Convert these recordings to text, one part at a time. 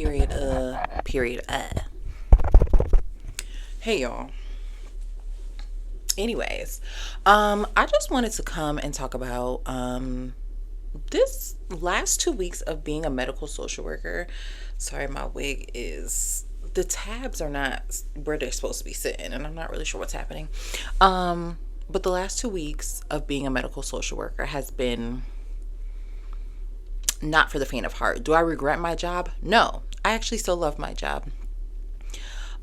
period. Hey y'all. Anyways, I just wanted to come and talk about this last 2 weeks of being a medical social worker. Sorry, my wig is the tabs are not where they're supposed to be sitting, and I'm not really sure what's happening. But the last 2 weeks of being a medical social worker has been not for the faint of heart. Do I regret my job? No. I actually still love my job.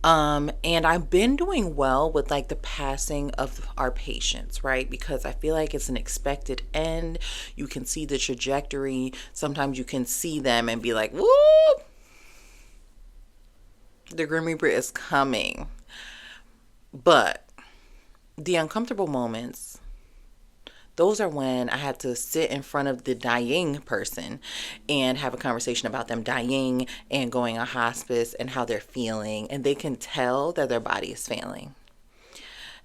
And I've been doing well with like the passing of our patients, right? Because I feel like it's an expected end. You can see the trajectory. Sometimes you can see them and be like, woo, the Grim Reaper is coming. But the uncomfortable moments, those are when I had to sit in front of the dying person and have a conversation about them dying and going on hospice and how they're feeling. And they can tell that their body is failing.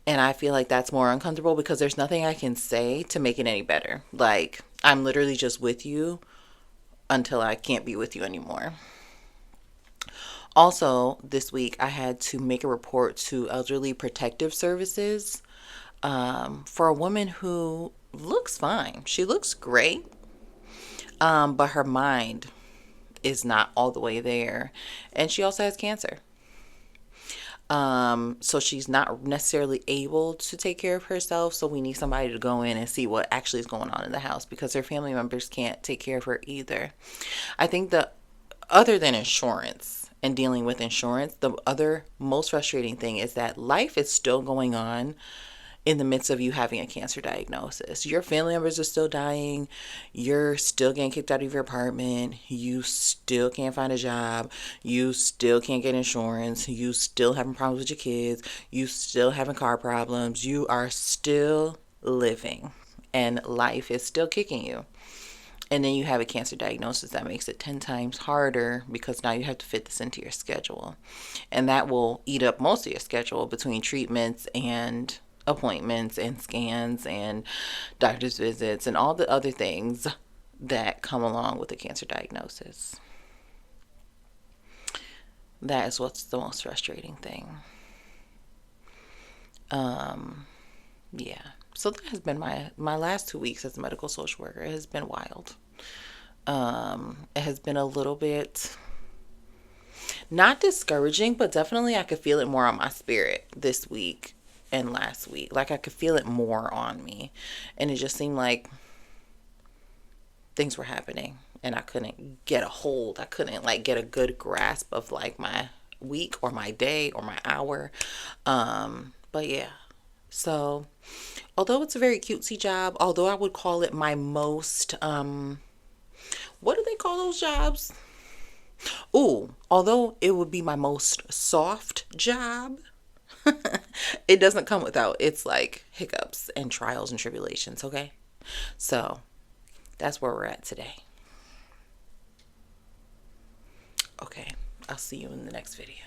And I feel like that's more uncomfortable because there's nothing I can say to make it any better. Like, I'm literally just with you until I can't be with you anymore. Also, this week I had to make a report to Elderly Protective Services for a woman who looks fine. She looks great, but her mind is not all the way there. And she also has cancer. So she's not necessarily able to take care of herself. So we need somebody to go in and see what actually is going on in the house because her family members can't take care of her either. I think the other than insurance and dealing with insurance, the other most frustrating thing is that life is still going on in the midst of you having a cancer diagnosis. Your family members are still dying. You're still getting kicked out of your apartment. You still can't find a job. You still can't get insurance. You still having problems with your kids. You still having car problems. You are still living and life is still kicking you. And then you have a cancer diagnosis that makes it 10 times harder because now you have to fit this into your schedule. And that will eat up most of your schedule between treatments and appointments and scans and doctor's visits and all the other things that come along with a cancer diagnosis. That is what's the most frustrating thing. Yeah. So that has been my last 2 weeks as a medical social worker. It has been wild. It has been a little bit not discouraging, but definitely I could feel it more on my spirit this week and last week. Like I could feel it more on me. And it just seemed like things were happening and I couldn't get a hold. I couldn't like get a good grasp of like my week or my day or my hour. But yeah. So although it's a very cutesy job, although I would call it my most what do they call those jobs? Ooh, although it would be my most soft job, it doesn't come without its like hiccups and trials and tribulations, okay? So that's where we're at today. Okay, I'll see you in the next video.